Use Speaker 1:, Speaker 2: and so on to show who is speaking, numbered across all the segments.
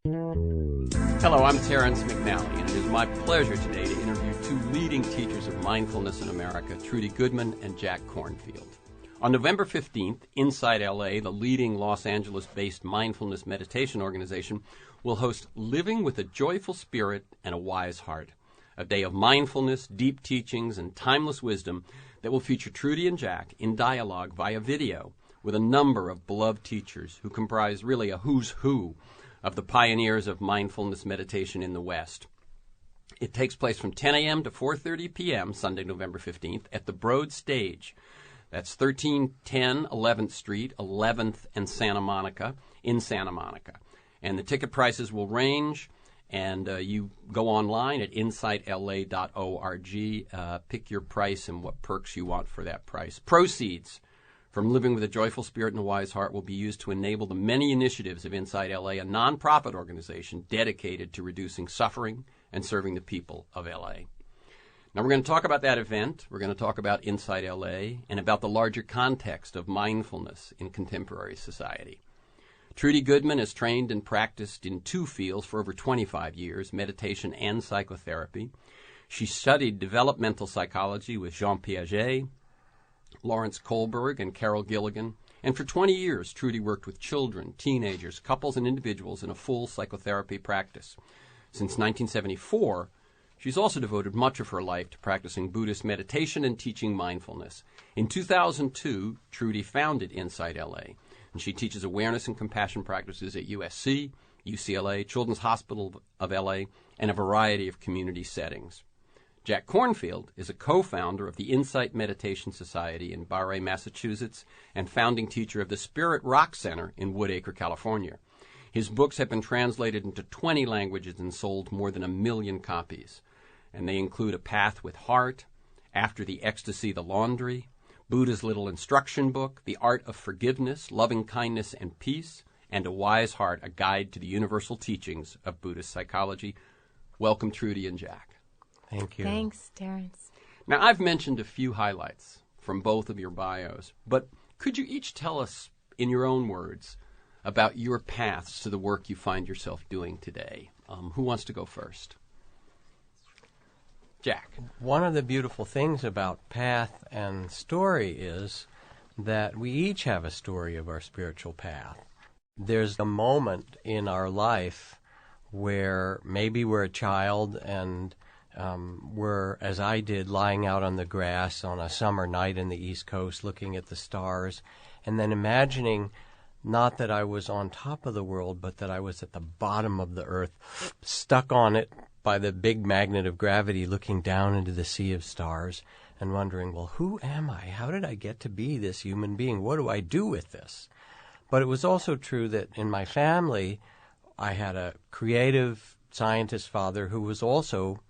Speaker 1: Hello, I'm Terrence McNally, and it is my pleasure today to interview two leading teachers of mindfulness in America, Trudy Goodman and Jack Cornfield. On November 15th, InsightLA, the leading Los Angeles-based mindfulness meditation organization, will host Living with a Joyful Spirit and a Wise Heart, a day of mindfulness, deep teachings, and timeless wisdom that will feature Trudy and Jack in dialogue via video with a number of beloved teachers who comprise really a who's who of the pioneers of mindfulness meditation in the West. It takes place from 10 a.m. to 4:30 p.m. Sunday, November 15th at the Broad Stage. That's 1310 11th Street, 11th and Santa Monica, in Santa Monica. And the ticket prices will range, and you go online at InsightLA.org, pick your price and what perks you want for that price. Proceeds from Living with a Joyful Spirit and a Wise Heart will be used to enable the many initiatives of InsightLA, a nonprofit organization dedicated to reducing suffering and serving the people of LA. Now we're going to talk about that event. We're going to talk about InsightLA and about the larger context of mindfulness in contemporary society. Trudy Goodman has trained and practiced in two fields for over 25 years, meditation and psychotherapy. She studied developmental psychology with Jean Piaget, Lawrence Kohlberg, and Carol Gilligan. And for 20 years, Trudy worked with children, teenagers, couples, and individuals in a full psychotherapy practice. Since 1974, she's also devoted much of her life to practicing Buddhist meditation and teaching mindfulness. In 2002, Trudy founded InsightLA, and she teaches awareness and compassion practices at USC, UCLA, Children's Hospital of LA, and a variety of community settings. Jack Cornfield is a co-founder of the Insight Meditation Society in Barre, Massachusetts, and founding teacher of the Spirit Rock Center in Woodacre, California. His books have been translated into 20 languages and sold more than 1 million copies. And they include A Path with Heart, After the Ecstasy, the Laundry, Buddha's Little Instruction Book, The Art of Forgiveness, Loving Kindness and Peace, and A Wise Heart, A Guide to the Universal Teachings of Buddhist Psychology. Welcome, Trudy and Jack.
Speaker 2: Thank you.
Speaker 3: Thanks, Terrence.
Speaker 1: Now, I've mentioned a few highlights from both of your bios, but could you each tell us, in your own words, about your paths to the work you find yourself doing today? Who wants to go first? Jack.
Speaker 2: One of the beautiful things about path and story is that we each have a story of our spiritual path. There's a moment in our life where maybe we're a child and we're, as I did, lying out on the grass on a summer night in the East Coast looking at the stars and then imagining not that I was on top of the world, but that I was at the bottom of the earth, stuck on it by the big magnet of gravity, looking down into the sea of stars and wondering, well, who am I? How did I get to be this human being? What do I do with this? But it was also true that in my family, I had a creative scientist father who was also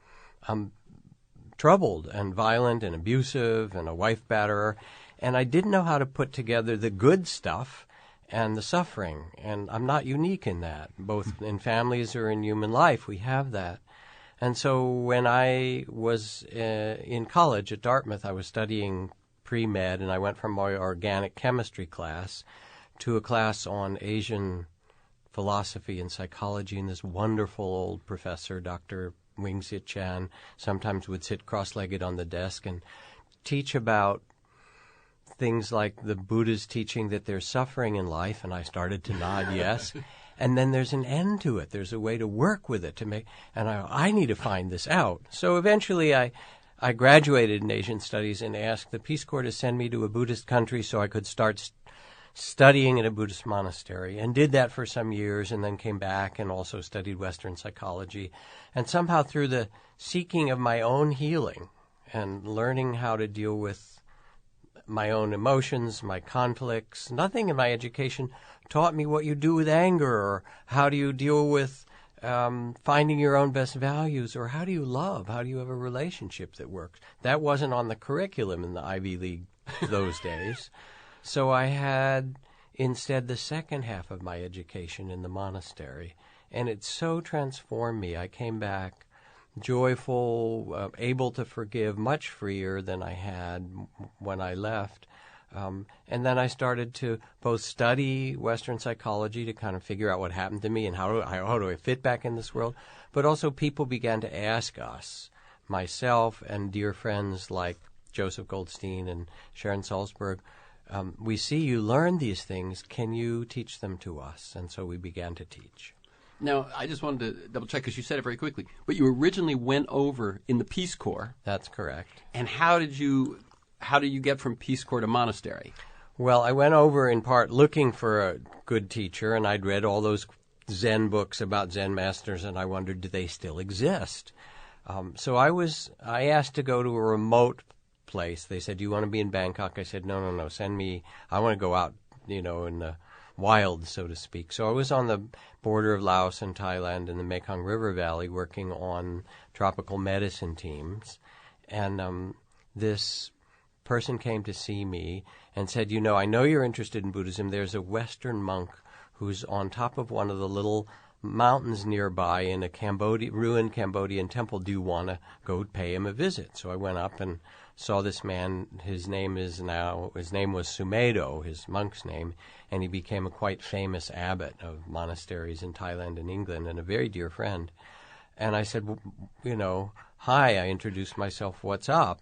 Speaker 2: troubled and violent and abusive and a wife batterer, and I didn't know how to put together the good stuff and the suffering, and I'm not unique in that. Both in families or in human life, we have that. And so when I was in college at Dartmouth, I was studying pre-med, and I went from my organic chemistry class to a class on Asian philosophy and psychology, and this wonderful old professor, Dr. Wing-Sit Chan, sometimes would sit cross-legged on the desk and teach about things like the Buddha's teaching that there's suffering in life, and I started to nod yes, and then there's an end to it. There's a way to work with it, and I need to find this out. So eventually I graduated in Asian Studies and asked the Peace Corps to send me to a Buddhist country so I could start studying in a Buddhist monastery, and did that for some years, and then came back and also studied Western psychology. And somehow through the seeking of my own healing and learning how to deal with my own emotions, my conflicts, nothing in my education taught me what you do with anger, or how do you deal with finding your own best values, or how do you love, how do you have a relationship that works. That wasn't on the curriculum in the Ivy League those days. So I had instead the second half of my education in the monastery, and it so transformed me. I came back joyful, able to forgive, much freer than I had when I left. And then I started to both study Western psychology to kind of figure out what happened to me and how do I fit back in this world. But also people began to ask us, myself and dear friends like Joseph Goldstein and Sharon Salzberg, we see you learn these things. Can you teach them to us? And so we began to teach.
Speaker 1: Now, I just wanted to double check because you said it very quickly, but you originally went over in the Peace Corps.
Speaker 2: That's correct.
Speaker 1: And how did you get from Peace Corps to monastery?
Speaker 2: Well, I went over in part looking for a good teacher, and I'd read all those Zen books about Zen masters, and I wondered, do they still exist? So I asked to go to a remote place. They said, do you want to be in Bangkok? I said, no, send me, I want to go out, in the wild, so to speak. So I was on the border of Laos and Thailand in the Mekong River Valley working on tropical medicine teams. And this person came to see me and said, I know you're interested in Buddhism. There's a Western monk who's on top of one of the little mountains nearby in a ruined Cambodian temple. Do you want to go pay him a visit? So I went up and saw this man. His name was Sumedo, his monk's name, and he became a quite famous abbot of monasteries in Thailand and England and a very dear friend. And I said, hi, I introduced myself, what's up?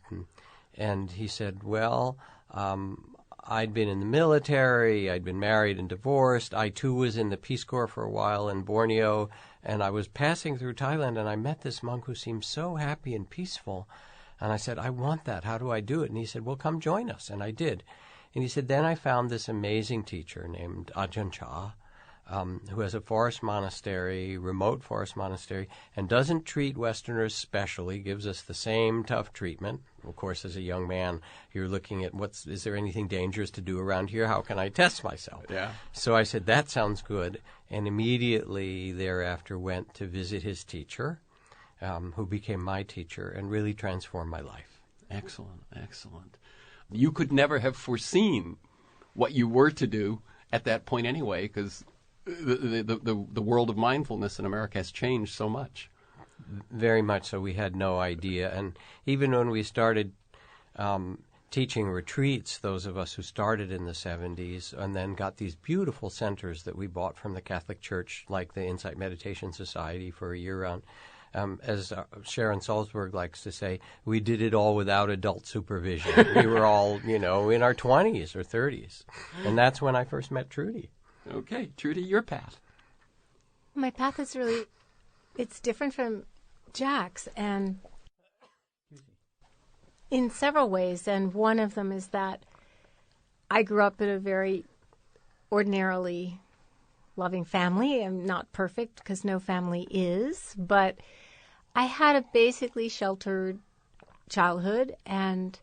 Speaker 2: And he said, I'd been in the military, I'd been married and divorced. I, too, was in the Peace Corps for a while in Borneo, and I was passing through Thailand, and I met this monk who seemed so happy and peaceful. And I said, I want that. How do I do it? And he said, well, come join us. And I did. And he said, then I found this amazing teacher named Ajahn Chah, who has a forest monastery, remote forest monastery, and doesn't treat Westerners specially, gives us the same tough treatment. Of course, as a young man, you're looking at is there anything dangerous to do around here? How can I test myself?
Speaker 1: Yeah.
Speaker 2: So I said, that sounds good, and immediately thereafter went to visit his teacher, who became my teacher and really transformed my life.
Speaker 1: Excellent. You could never have foreseen what you were to do at that point anyway, because the world of mindfulness in America has changed so much.
Speaker 2: Very much so. We had no idea. And even when we started teaching retreats, those of us who started in the 70s and then got these beautiful centers that we bought from the Catholic Church, like the Insight Meditation Society for a year-round, as Sharon Salzberg likes to say, we did it all without adult supervision. We were all, in our 20s or 30s. And that's when I first met Trudy.
Speaker 1: Okay, Trudy, your path.
Speaker 3: My path is it's different from Jack's, and in several ways. And one of them is that I grew up in a very ordinarily loving family. I'm not perfect because no family is, but I had a basically sheltered childhood, and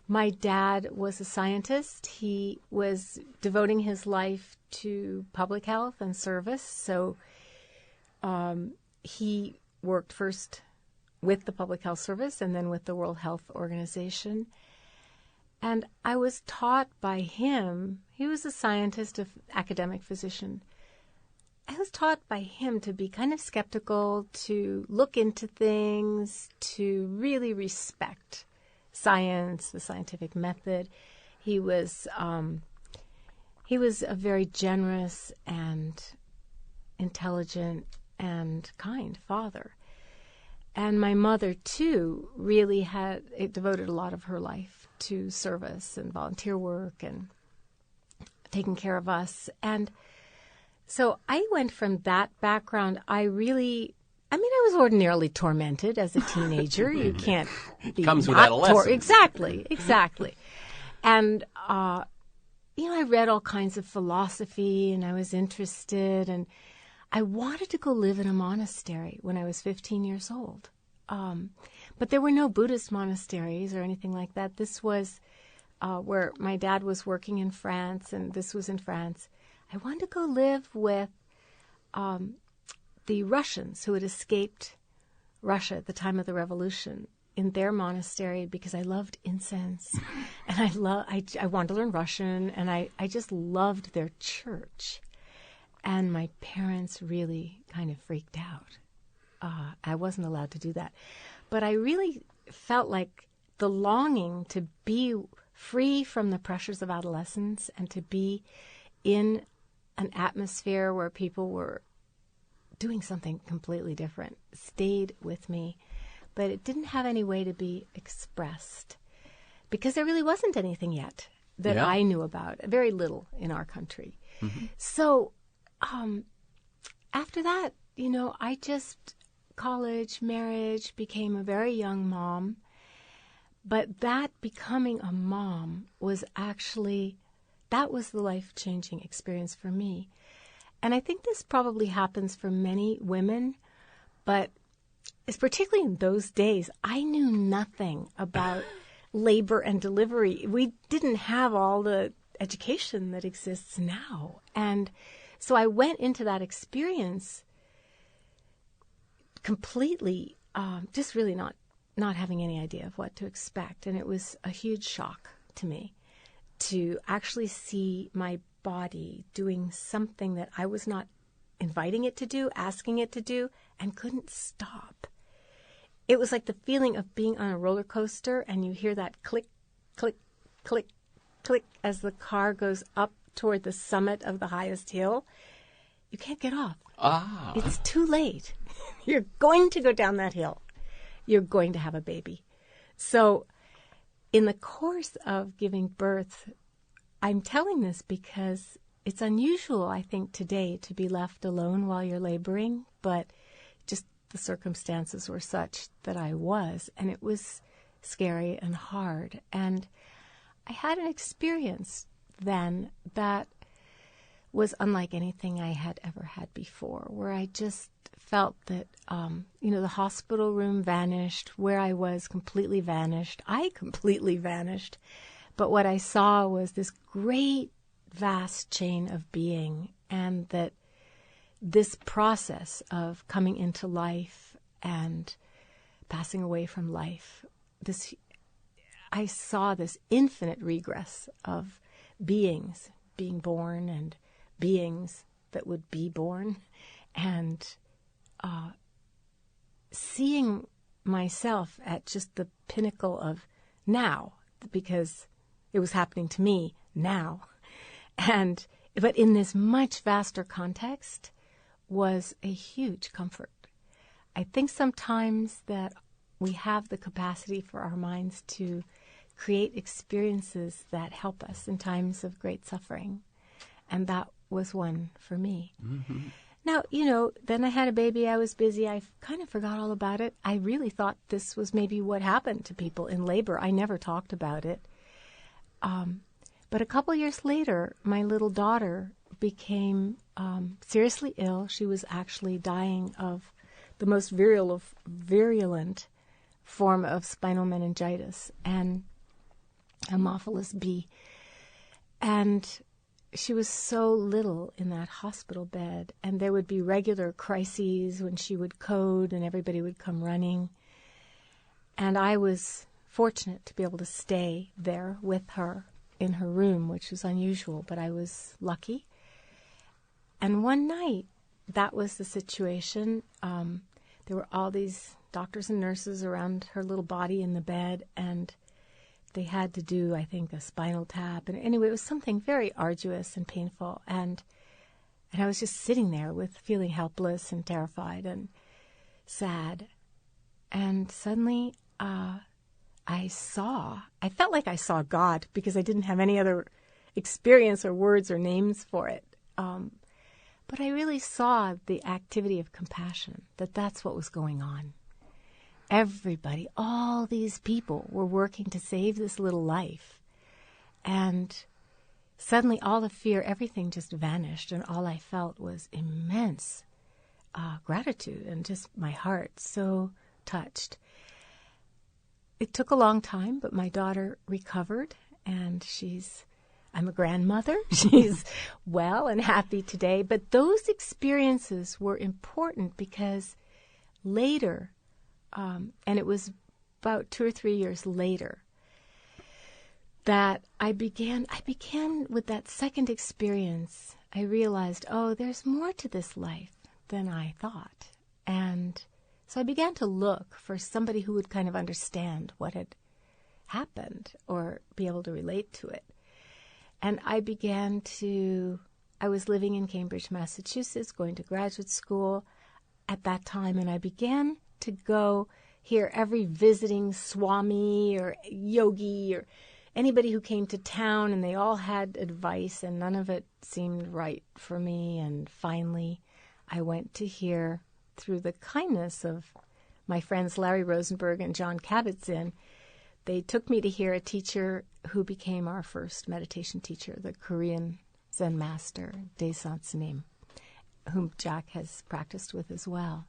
Speaker 3: my dad was a scientist. He was devoting his life to public health and service, so he worked first with the Public Health Service and then with the World Health Organization. And I was taught by him, he was a scientist, an academic physician. I was taught by him to be kind of skeptical, to look into things, to really respect science, the scientific method. He was a very generous and intelligent and kind father. And my mother, too, really devoted a lot of her life to service and volunteer work and taking care of us. And so I went from that background. I was ordinarily tormented as a teenager. You can't be
Speaker 1: comes with adolescence.
Speaker 3: Exactly. And, I read all kinds of philosophy, and I was interested, and I wanted to go live in a monastery when I was 15 years old. But there were no Buddhist monasteries or anything like that. This was where my dad was working in France, and this was in France. I wanted to go live with the Russians who had escaped Russia at the time of the revolution in their monastery because I loved incense, and I wanted to learn Russian, and I just loved their church. And my parents really kind of freaked out. I wasn't allowed to do that. But I really felt like the longing to be free from the pressures of adolescence and to be in an atmosphere where people were doing something completely different stayed with me. But it didn't have any way to be expressed because there really wasn't anything yet that I knew about, very little in our country. Mm-hmm. So after that, I just, college, marriage, became a very young mom. But that becoming a mom was actually, that was the life-changing experience for me. And I think this probably happens for many women, but it's particularly in those days, I knew nothing about labor and delivery. We didn't have all the education that exists now. And so I went into that experience completely, just really not having any idea of what to expect. And it was a huge shock to me to actually see my body doing something that I was not inviting it to do, asking it to do, and couldn't stop. It was like the feeling of being on a roller coaster and you hear that click, click, click, click as the car goes up toward the summit of the highest hill. You can't get off.
Speaker 1: Ah.
Speaker 3: It's too late. You're going to go down that hill. You're going to have a baby. So in the course of giving birth, I'm telling this because it's unusual, I think, today to be left alone while you're laboring, but just the circumstances were such that I was, and it was scary and hard. And I had an experience then that was unlike anything I had ever had before, where I just felt that, the hospital room vanished, where I was completely vanished. I completely vanished. But what I saw was this great, vast chain of being, and that this process of coming into life and passing away from life, I saw this infinite regress of beings being born and beings that would be born, and seeing myself at just the pinnacle of now, because it was happening to me now. But in this much vaster context was a huge comfort. I think sometimes that we have the capacity for our minds to create experiences that help us in times of great suffering. And that was one for me. Mm-hmm. Now, then I had a baby. I was busy. I kind of forgot all about it. I really thought this was maybe what happened to people in labor. I never talked about it. But a couple years later, my little daughter became seriously ill. She was actually dying of the most virulent form of spinal meningitis and Haemophilus B. And she was so little in that hospital bed, and there would be regular crises when she would code and everybody would come running. And I was fortunate to be able to stay there with her in her room, which was unusual, but I was lucky. And one night, that was the situation. There were all these doctors and nurses around her little body in the bed, and they had to do, I think, a spinal tap. And anyway, it was something very arduous and painful. And I was just sitting there with feeling helpless and terrified and sad. And suddenly I felt like I saw God, because I didn't have any other experience or words or names for it. But I really saw the activity of compassion, that's what was going on. Everybody, all these people were working to save this little life. And suddenly all the fear, everything just vanished, and all I felt was immense gratitude and just my heart so touched. It took a long time, but my daughter recovered, and I'm a grandmother. She's well and happy today. But those experiences were important because later, and it was about 2 or 3 years later, that I began with that second experience. I realized, there's more to this life than I thought. And so I began to look for somebody who would kind of understand what had happened or be able to relate to it. And I was living in Cambridge, Massachusetts, going to graduate school at that time, and I began to go hear every visiting Swami or yogi or anybody who came to town, and they all had advice, and none of it seemed right for me. And finally, I went to hear, through the kindness of my friends Larry Rosenberg and Jon Kabat-Zinn, they took me to hear a teacher who became our first meditation teacher, the Korean Zen master, Daesan Sunim, whom Jack has practiced with as well.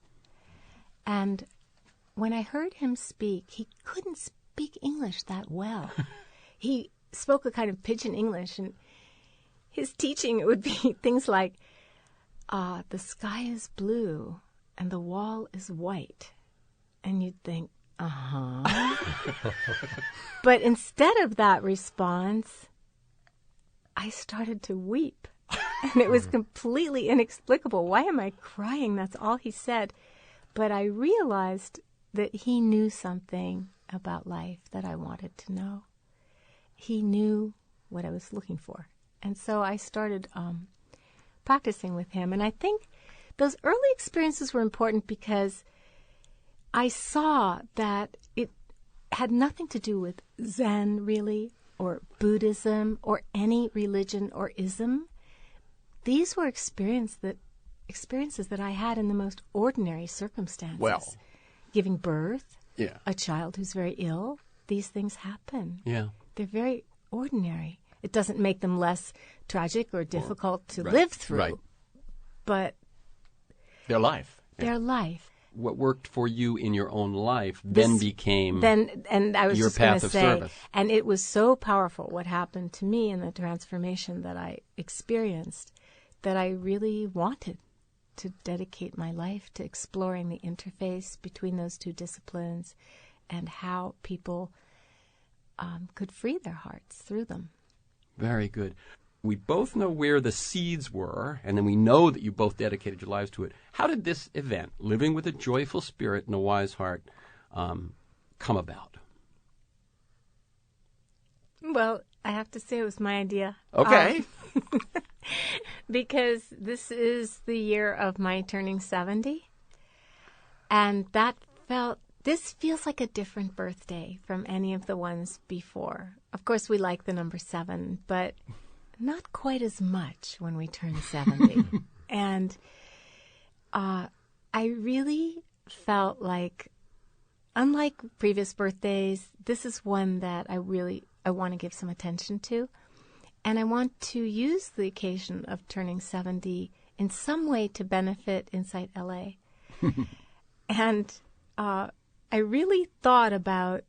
Speaker 3: And when I heard him speak, he couldn't speak English that well. He spoke a kind of pidgin English, and his teaching, it would be things like, the sky is blue and the wall is white. And you'd think, But instead of that response, I started to weep. And it was completely inexplicable. Why am I crying? That's all he said. But I realized that he knew something about life that I wanted to know. He knew what I was looking for. And so I started practicing with him. And I think those early experiences were important because I saw that it had nothing to do with Zen, really, or Buddhism, or any religion or ism. These were experiences that I had in the most ordinary circumstances.
Speaker 1: Well,
Speaker 3: giving birth,
Speaker 1: yeah,
Speaker 3: a child who's very ill, these things happen.
Speaker 1: Yeah.
Speaker 3: They're very ordinary. It doesn't make them less tragic or difficult to
Speaker 1: right,
Speaker 3: live through,
Speaker 1: right.
Speaker 3: But
Speaker 1: Their life.
Speaker 3: their life.
Speaker 1: What worked for you in your own life then became
Speaker 3: And I was
Speaker 1: your
Speaker 3: just going
Speaker 1: path
Speaker 3: to
Speaker 1: of
Speaker 3: say,
Speaker 1: service.
Speaker 3: and it was so powerful what happened to me in the transformation that I experienced, that I really wanted to dedicate my life to exploring the interface between those two disciplines and how people could free their hearts through them.
Speaker 1: Very good. We both know where the seeds were, and then we know that you both dedicated your lives to it. How did this event, living with a joyful spirit and a wise heart, come about?
Speaker 3: Well, I have to say it was my idea.
Speaker 1: Okay.
Speaker 3: Because this is the year of my turning 70. And this feels like a different birthday from any of the ones before. Of course, we like the number 7, but not quite as much when we turn 70. And I really felt like, unlike previous birthdays, this is one that I want to give some attention to. And I want to use the occasion of turning 70 in some way to benefit InsightLA. And I really thought about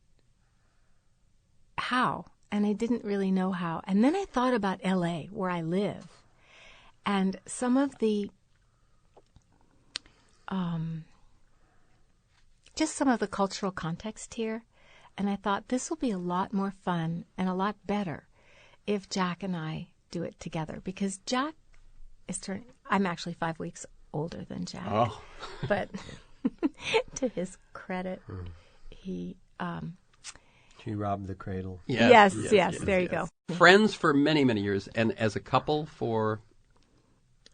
Speaker 3: how, and I didn't really know how. And then I thought about LA, where I live, and some of the just some of the cultural context here. And I thought this will be a lot more fun and a lot better if Jack and I do it together, because Jack is turning. I'm actually 5 weeks older than Jack, but to his credit, he
Speaker 2: robbed the cradle.
Speaker 3: Yes, there you go.
Speaker 1: Friends for many, many years, and as a couple for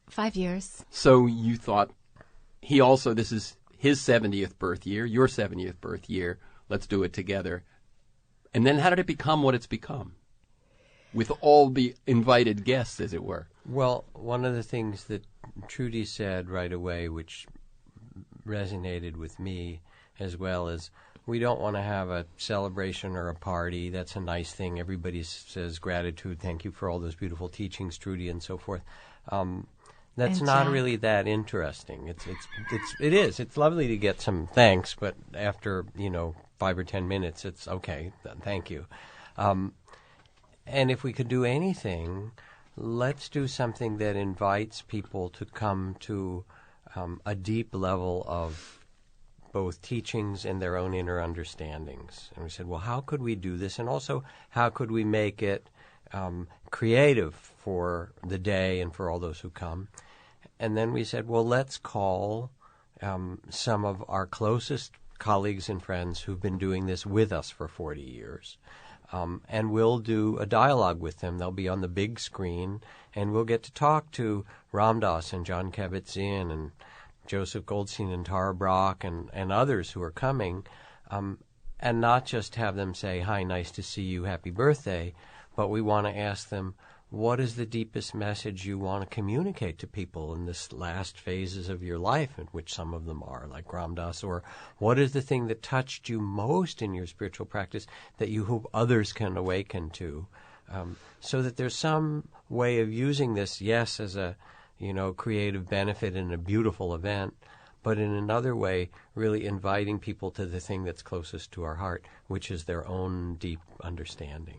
Speaker 3: 5 years.
Speaker 1: So you thought this is his 70th birth year, your 70th birth year. Let's do it together. And then how did it become what it's become? With all the invited guests, as it were.
Speaker 2: Well, one of the things that Trudy said right away, which resonated with me as well, is we don't want to have a celebration or a party. That's a nice thing. Everybody says gratitude, thank you for all those beautiful teachings, Trudy, and so forth. That's
Speaker 3: And
Speaker 2: not
Speaker 3: Jack.
Speaker 2: really that interesting. It is. It's lovely to get some thanks, but after 5 or 10 minutes, it's okay. Thank you. And if we could do anything, let's do something that invites people to come to a deep level of both teachings and their own inner understandings. And we said, well, how could we do this? And also, how could we make it creative for the day and for all those who come? And then we said, well, let's call some of our closest colleagues and friends who've been doing this with us for 40 years. and we'll do a dialogue with them. They'll be on the big screen, and we'll get to talk to Ram Dass and Jon Kabat-Zinn and Joseph Goldstein and Tara Brach and others who are coming, and not just have them say, "Hi, nice to see you, happy birthday," but we want to ask them, what is the deepest message you want to communicate to people in this last phases of your life, in which some of them are, like Ram Dass, or what is the thing that touched you most in your spiritual practice that you hope others can awaken to? So that there's some way of using this, yes, as a creative benefit in a beautiful event, but in another way, really inviting people to the thing that's closest to our heart, which is their own deep understanding.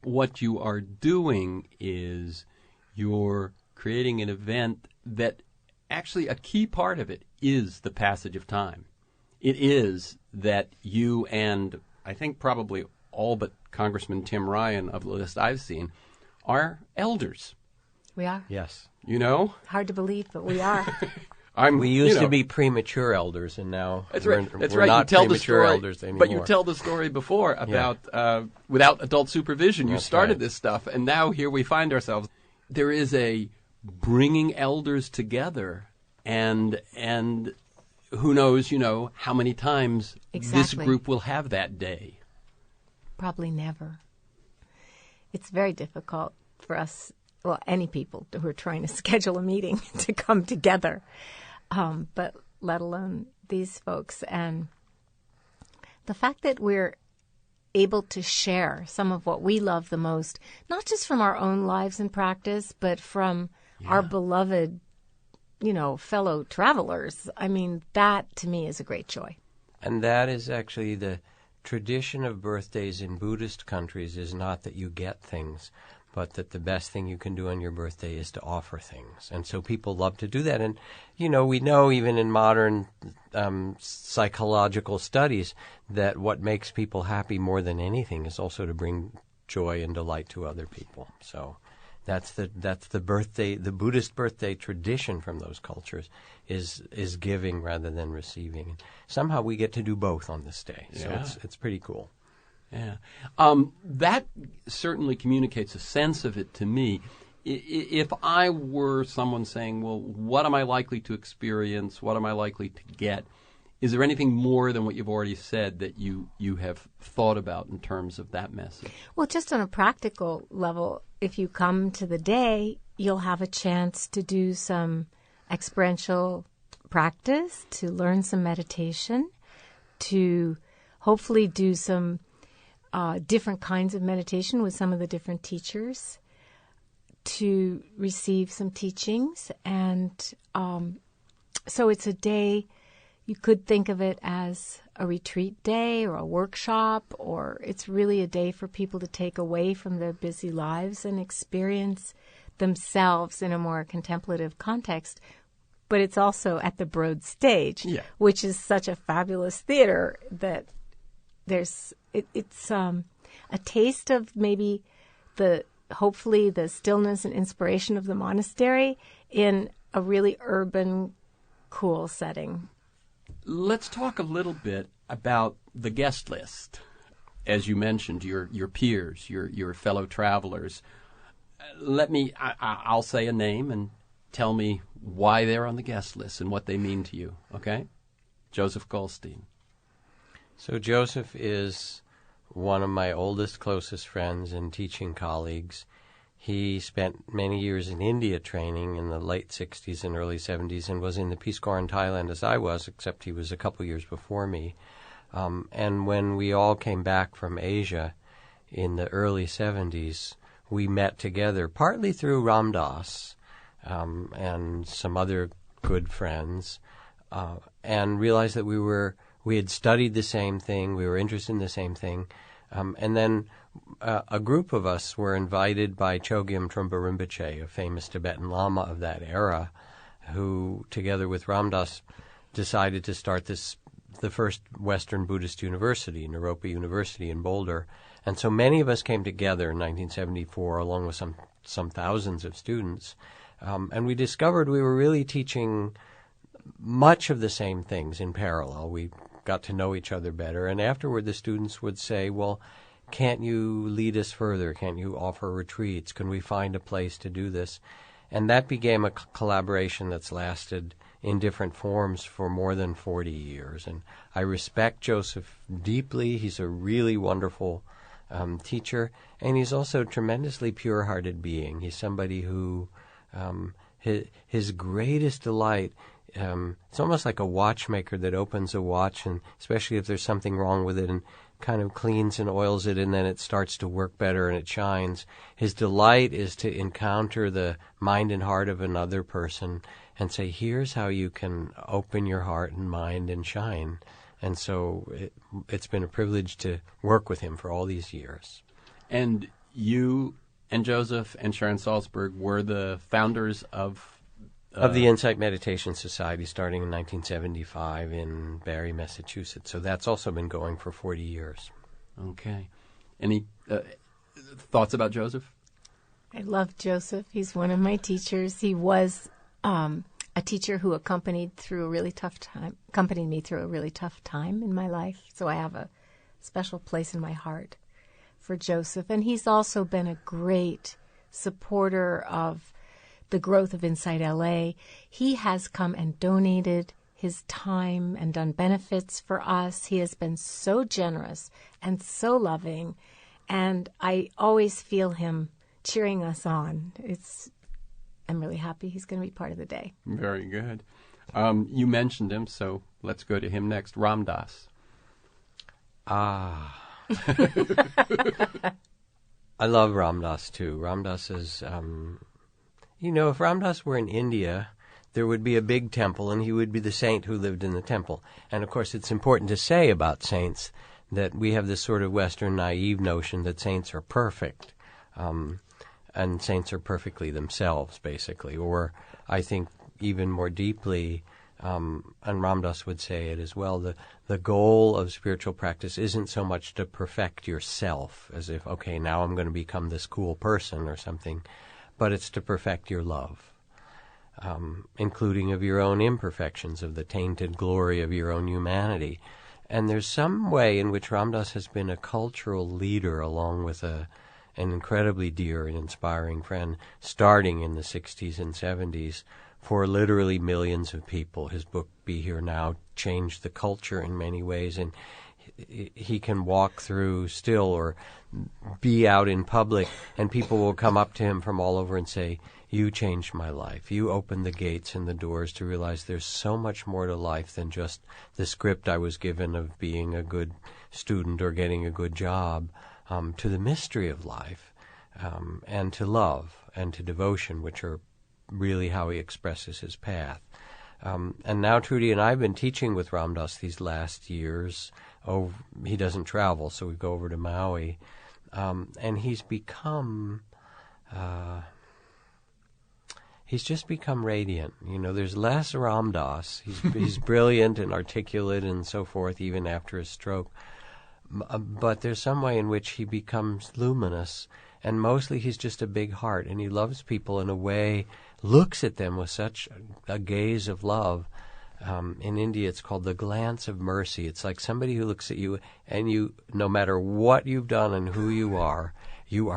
Speaker 1: What you are doing is you're creating an event that actually a key part of it is the passage of time. It is that you and I think probably all but Congressman Tim Ryan of the list I've seen are elders.
Speaker 3: We are.
Speaker 2: Yes.
Speaker 3: Hard to believe, but we are.
Speaker 2: We used to be premature elders, and now we're
Speaker 1: right.
Speaker 2: not
Speaker 1: You tell
Speaker 2: premature
Speaker 1: the story,
Speaker 2: elders anymore.
Speaker 1: but you tell the story before about without adult supervision. You started this stuff, and now here we find ourselves. There is a bringing elders together, and who knows, how many times this group will have that day.
Speaker 3: Probably never. It's very difficult for us, well, any people who are trying to schedule a meeting to come together, but let alone these folks. And the fact that we're able to share some of what we love the most, not just from our own lives and practice, but from our beloved, fellow travelers. I mean, that to me is a great joy.
Speaker 2: And that is actually the tradition of birthdays in Buddhist countries, is not that you get things, but that the best thing you can do on your birthday is to offer things. And so people love to do that. And, we know even in modern psychological studies that what makes people happy more than anything is also to bring joy and delight to other people. So that's the birthday, the Buddhist birthday tradition from those cultures is giving rather than receiving. And somehow we get to do both on this day. So it's pretty cool.
Speaker 1: Yeah. That certainly communicates a sense of it to me. If I were someone saying, well, what am I likely to experience? What am I likely to get? Is there anything more than what you've already said that you have thought about in terms of that message?
Speaker 3: Well, just on a practical level, if you come to the day, you'll have a chance to do some experiential practice, to learn some meditation, to hopefully do some different kinds of meditation with some of the different teachers, to receive some teachings. And so it's a day, you could think of it as a retreat day or a workshop, or it's really a day for people to take away from their busy lives and experience themselves in a more contemplative context. But it's also at the Broad Stage, which is such a fabulous theater that it's a taste of maybe hopefully the stillness and inspiration of the monastery in a really urban, cool setting.
Speaker 1: Let's talk a little bit about the guest list. As you mentioned, your peers, your fellow travelers. I'll say a name and tell me why they're on the guest list and what they mean to you, okay? Joseph Goldstein.
Speaker 2: So Joseph is one of my oldest, closest friends and teaching colleagues. He spent many years in India training in the late 60s and early 70s and was in the Peace Corps in Thailand as I was, except he was a couple years before me. And when we all came back from Asia in the early 70s, we met together, partly through Ram Dass and some other good friends, and realized that we had studied the same thing, we were interested in the same thing, and then a group of us were invited by Chogyam Trungpa Rinpoche, a famous Tibetan Lama of that era, who, together with Ram Dass, decided to start the first Western Buddhist university, Naropa University in Boulder. And so many of us came together in 1974, along with some thousands of students, and we discovered we were really teaching much of the same things in parallel. We got to know each other better, and afterward the students would say, well, can't you lead us further? Can't you offer retreats? Can we find a place to do this? And that became a collaboration that's lasted in different forms for more than 40 years. And I respect Joseph deeply. He's a really wonderful teacher, and he's also a tremendously pure-hearted being. He's somebody who his greatest delight, it's almost like a watchmaker that opens a watch, and especially if there's something wrong with it, and kind of cleans and oils it, and then it starts to work better and it shines. His delight is to encounter the mind and heart of another person and say, here's how you can open your heart and mind and shine. And so it's been a privilege to work with him for all these years.
Speaker 1: And you and Joseph and Sharon Salzberg were the founders of
Speaker 2: the Insight Meditation Society, starting in 1975 in Barre, Massachusetts. So that's also been going for 40 years.
Speaker 1: Okay. Any thoughts about Joseph?
Speaker 3: I love Joseph. He's one of my teachers. He was a teacher who accompanied me through a really tough time in my life. So I have a special place in my heart for Joseph. And he's also been a great supporter of the growth of InsightLA. He has come and donated his time and done benefits for us. He has been so generous and so loving, and I always feel him cheering us on. I'm really happy he's going to be part of the day.
Speaker 1: Very good. You mentioned him, so let's go to him next. Ram Dass.
Speaker 2: I love Ram Dass too. Ram Dass is... if Ram Dass were in India, there would be a big temple, and he would be the saint who lived in the temple. And, of course, it's important to say about saints that we have this sort of Western naive notion that saints are perfect, and saints are perfectly themselves, basically. Or I think even more deeply, and Ram Dass would say it as well, the goal of spiritual practice isn't so much to perfect yourself, as if, okay, now I'm going to become this cool person or something, but it's to perfect your love, including of your own imperfections, of the tainted glory of your own humanity. And there's some way in which Ram Dass has been a cultural leader, along with an incredibly dear and inspiring friend, starting in the 60s and 70s, for literally millions of people. His book, Be Here Now, changed the culture in many ways, and he can walk through still or be out in public, and people will come up to him from all over and say, you changed my life. You opened the gates and the doors to realize there's so much more to life than just the script I was given of being a good student or getting a good job, to the mystery of life, and to love and to devotion, which are really how he expresses his path. And now Trudy and I have been teaching with Ram Dass these last years. He doesn't travel, so we go over to Maui. And he's just become radiant. There's less Ram Dass. He's brilliant and articulate and so forth, even after his stroke. But there's some way in which he becomes luminous, and mostly he's just a big heart, and he loves people in a way, looks at them with such a gaze of love. In India, it's called the glance of mercy. It's like somebody who looks at you, and you, no matter what you've done and who you are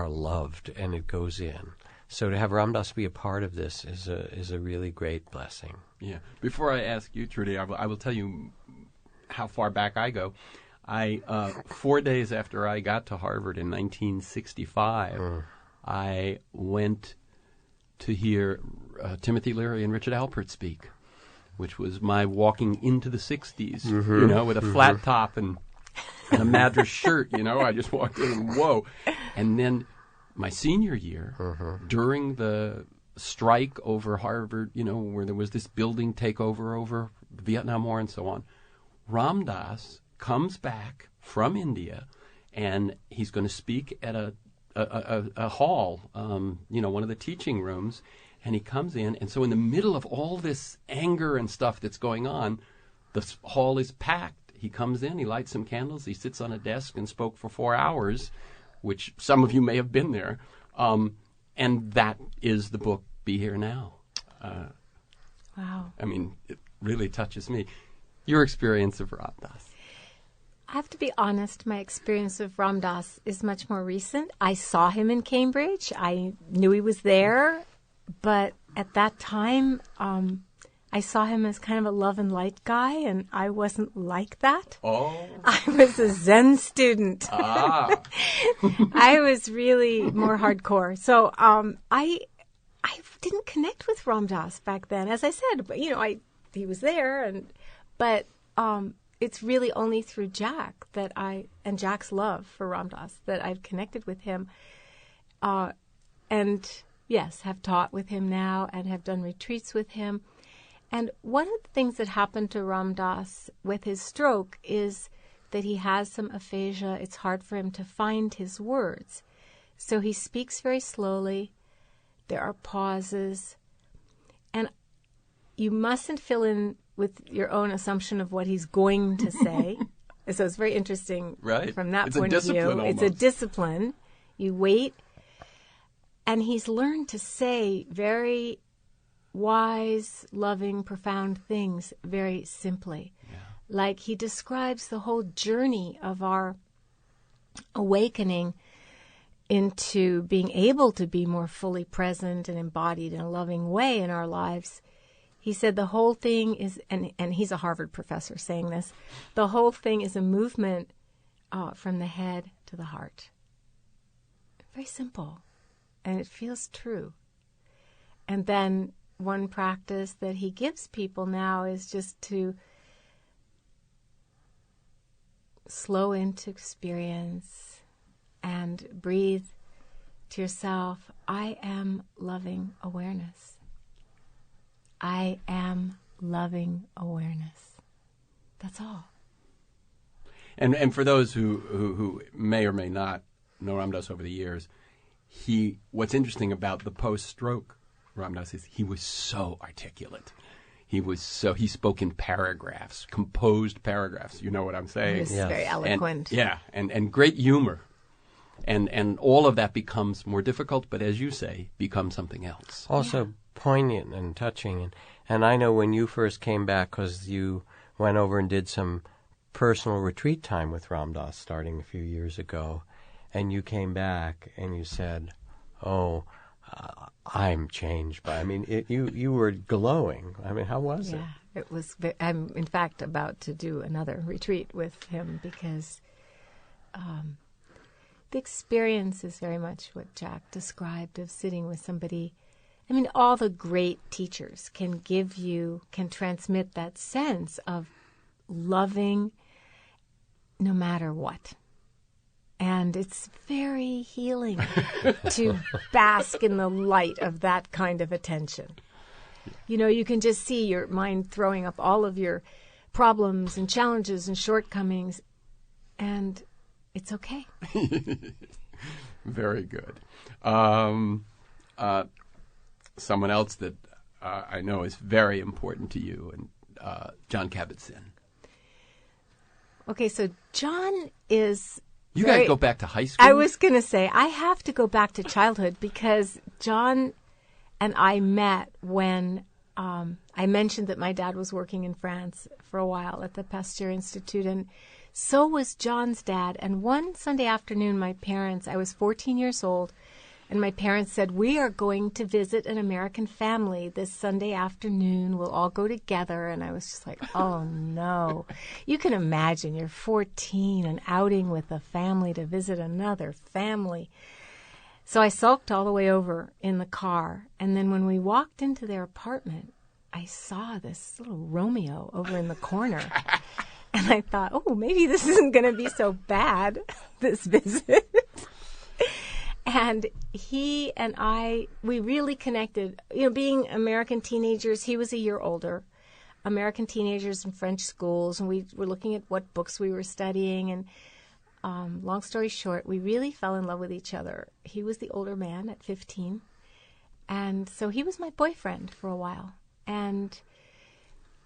Speaker 2: loved, and it goes in. So to have Ram Dass be a part of this is a really great blessing.
Speaker 1: Yeah. Before I ask you, Trudy, I will tell you how far back I go. 4 days after I got to Harvard in 1965, I went to hear Timothy Leary and Richard Alpert speak, which was my walking into the 60s, with a flat top and a Madras shirt, I just walked in and whoa. And then my senior year, during the strike over Harvard, where there was this building takeover over the Vietnam War and so on, Ram Dass comes back from India, and he's going to speak at a hall, one of the teaching rooms, and he comes in, and so in the middle of all this anger and stuff that's going on, the hall is packed. He comes in, he lights some candles, he sits on a desk and spoke for 4 hours, which some of you may have been there, and that is the book, Be Here Now.
Speaker 3: Wow.
Speaker 1: I mean, it really touches me. Your experience of Ram Dass.
Speaker 3: have to be honest. My experience of Ram Dass is much more recent. I saw him in Cambridge. I knew he was there. But at that time, I saw him as kind of a love and light guy, and I wasn't like that.
Speaker 1: Oh.
Speaker 3: I was a Zen student.
Speaker 1: Ah.
Speaker 3: I was really more hardcore. So I didn't connect with Ram Dass back then. As I said, but, he was there, but it's really only through Jack and Jack's love for Ram Dass that I've connected with him. And yes, have taught with him now and have done retreats with him. And one of the things that happened to Ram Dass with his stroke is that he has some aphasia. It's hard for him to find his words. So he speaks very slowly. There are pauses. And you mustn't fill in with your own assumption of what he's going to say. So it's very interesting from that point of view.
Speaker 1: Almost.
Speaker 3: It's a discipline. You wait. And he's learned to say very wise, loving, profound things very simply. Yeah. Like he describes the whole journey of our awakening into being able to be more fully present and embodied in a loving way in our lives. He said the whole thing is, and he's a Harvard professor saying this, the whole thing is a movement from the head to the heart. Very simple. And it feels true. And then one practice that he gives people now is just to slow into experience and breathe to yourself, I am loving awareness. I am loving awareness. That's all.
Speaker 1: And for those who may or may not know Ram Dass over the years, what's interesting about the post-stroke Ram Dass is he was so articulate. He spoke in paragraphs, composed paragraphs. You know what I'm saying?
Speaker 3: He was very eloquent.
Speaker 1: And great humor. And all of that becomes more difficult, but as you say, becomes something else.
Speaker 2: Also poignant and touching. And I know when you first came back, because you went over and did some personal retreat time with Ram Dass starting a few years ago, and you came back and you said, I'm changed by. I mean, you were glowing. I mean, how was it?
Speaker 3: Yeah, it was. I'm in fact about to do another retreat with him because the experience is very much what Jack described of sitting with somebody. I mean, all the great teachers can transmit that sense of loving no matter what. And it's very healing to bask in the light of that kind of attention. You can just see your mind throwing up all of your problems and challenges and shortcomings, and it's okay.
Speaker 1: Very good. Someone else that I know is very important to you, and Jon Kabat-Zinn.
Speaker 3: Okay, so Jon is...
Speaker 1: You got to go back to high school?
Speaker 3: I was going to say, I have to go back to childhood because Jon and I met when I mentioned that my dad was working in France for a while at the Pasteur Institute, and so was Jon's dad. And one Sunday afternoon, I was 14 years old, and my parents said, we are going to visit an American family this Sunday afternoon. We'll all go together. And I was just like, oh, no. You can imagine you're 14 and outing with a family to visit another family. So I sulked all the way over in the car. And then when we walked into their apartment, I saw this little Romeo over in the corner. And I thought, oh, maybe this isn't going to be so bad, this visit. And he and I, we really connected. Being American teenagers, he was a year older, American teenagers in French schools, and we were looking at what books we were studying. And long story short, we really fell in love with each other. He was the older man at 15, and so he was my boyfriend for a while. And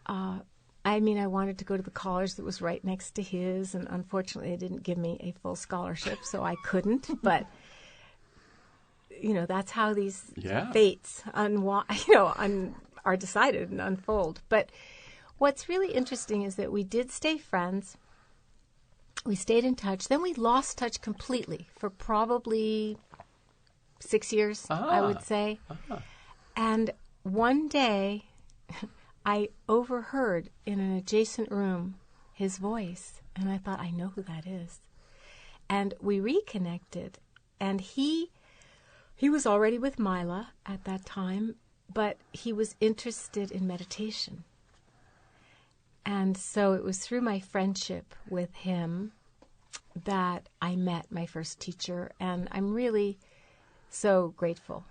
Speaker 3: I wanted to go to the college that was right next to his, and unfortunately, they didn't give me a full scholarship, so I couldn't. But that's how these fates are decided and unfold. But what's really interesting is that we did stay friends. we stayed in touch. Then we lost touch completely for probably 6 years, I would say. And one day, I overheard in an adjacent room his voice, and I thought, I know who that is. And we reconnected, and he was already with Mila at that time, but he was interested in meditation. And so it was through my friendship with him that I met my first teacher, and I'm really so grateful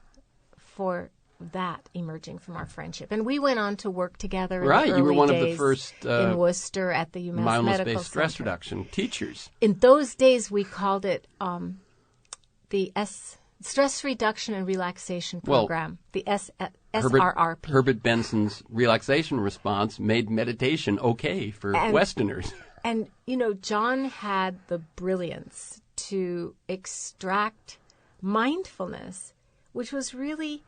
Speaker 3: for that emerging from our friendship. And we went on to work together.
Speaker 1: Right,
Speaker 3: in the
Speaker 1: you were
Speaker 3: early
Speaker 1: one of the
Speaker 3: days
Speaker 1: first
Speaker 3: in Worcester at the UMass Medical
Speaker 1: mindfulness-based stress
Speaker 3: Center.
Speaker 1: reduction teachers.
Speaker 3: In those days, we called it the Stress Reduction and Relaxation Program, the SRRP.
Speaker 1: Herbert Benson's relaxation response made meditation okay for Westerners.
Speaker 3: And, John had the brilliance to extract mindfulness, which was really,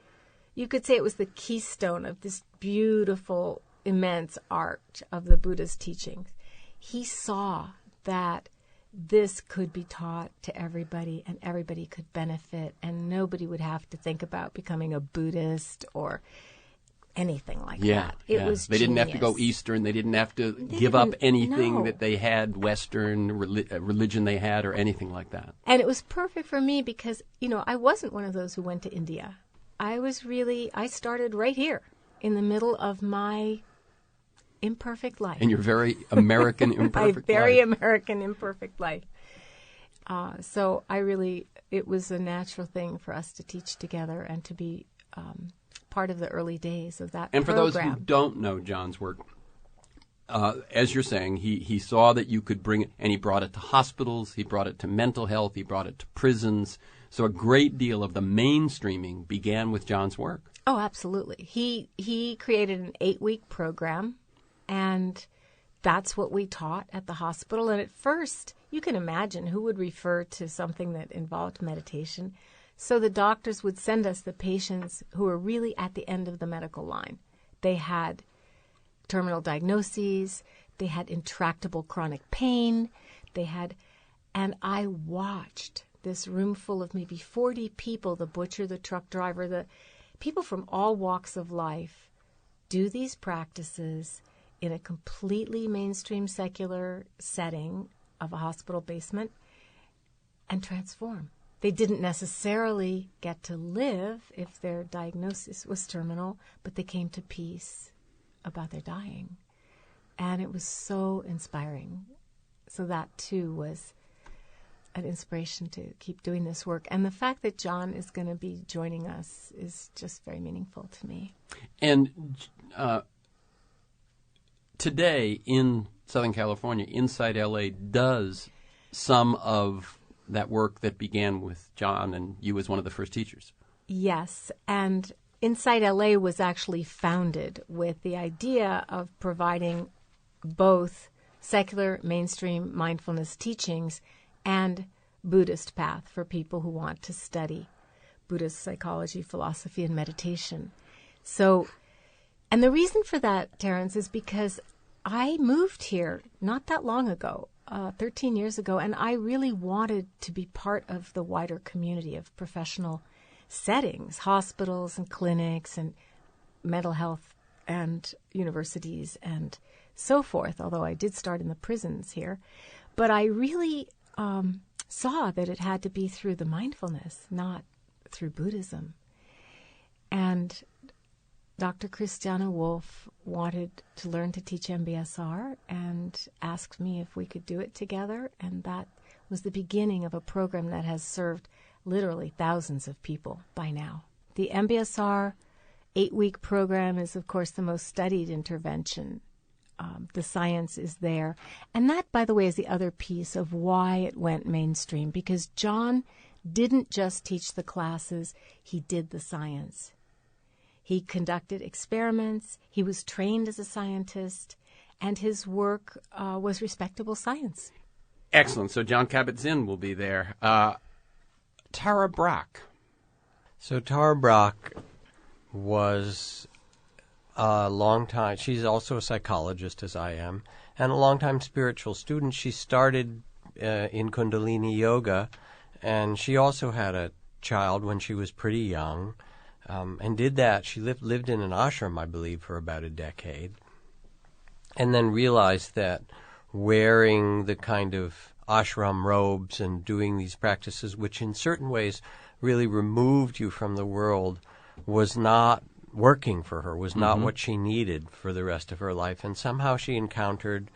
Speaker 3: you could say it was the keystone of this beautiful, immense art of the Buddhist teachings. He saw that this could be taught to everybody and everybody could benefit, and nobody would have to think about becoming a Buddhist or anything like that. It was
Speaker 1: They didn't have to go
Speaker 3: genius.
Speaker 1: Eastern. They didn't have to give up anything that they had, Western religion they had, or anything like that.
Speaker 3: And it was perfect for me because, I wasn't one of those who went to India. I started right here in the middle of my imperfect life.
Speaker 1: And your very American imperfect
Speaker 3: my very
Speaker 1: life.
Speaker 3: American imperfect life. So it was a natural thing for us to teach together and to be part of the early days of that
Speaker 1: And for
Speaker 3: program.
Speaker 1: those who don't know John's work, as you're saying, he saw that you could bring it, and he brought it to hospitals, he brought it to mental health, he brought it to prisons. So a great deal of the mainstreaming began with John's work.
Speaker 3: Oh, absolutely. He created an 8-week program, and that's what we taught at the hospital. And at first, you can imagine who would refer to something that involved meditation. So the doctors would send us the patients who were really at the end of the medical line. They had terminal diagnoses, they had intractable chronic pain, and I watched this room full of maybe 40 people, the butcher, the truck driver, the people from all walks of life, do these practices in a completely mainstream secular setting of a hospital basement and transform. They didn't necessarily get to live if their diagnosis was terminal, but they came to peace about their dying. And it was so inspiring. So that, too, was an inspiration to keep doing this work. And the fact that John is going to be joining us is just very meaningful to me.
Speaker 1: And today in Southern California, InsightLA does some of that work that began with John and you as one of the first teachers.
Speaker 3: Yes, and InsightLA was actually founded with the idea of providing both secular mainstream mindfulness teachings and Buddhist path for people who want to study Buddhist psychology, philosophy, and meditation. So, and the reason for that, Terence, is because I moved here not that long ago, 13 years ago, and I really wanted to be part of the wider community of professional settings, hospitals and clinics and mental health and universities and so forth, although I did start in the prisons here. But I really saw that it had to be through the mindfulness, not through Buddhism. And Dr. Christiana Wolf wanted to learn to teach MBSR and asked me if we could do it together. And that was the beginning of a program that has served literally thousands of people by now. The MBSR 8-week program is, of course, the most studied intervention. The science is there. And that, by the way, is the other piece of why it went mainstream, because John didn't just teach the classes, he did the science. He conducted experiments, he was trained as a scientist, and his work was respectable science.
Speaker 1: Excellent. So Jon Kabat-Zinn will be there. Tara Brach.
Speaker 2: So Tara Brach was a long time, she's also a psychologist as I am, and a long-time spiritual student. She started in Kundalini Yoga, and she also had a child when she was pretty young, and did that. She lived in an ashram, I believe, for about a decade, and then realized that wearing the kind of ashram robes and doing these practices, which in certain ways really removed you from the world, was not working for her, was not what she needed for the rest of her life. And somehow she encountered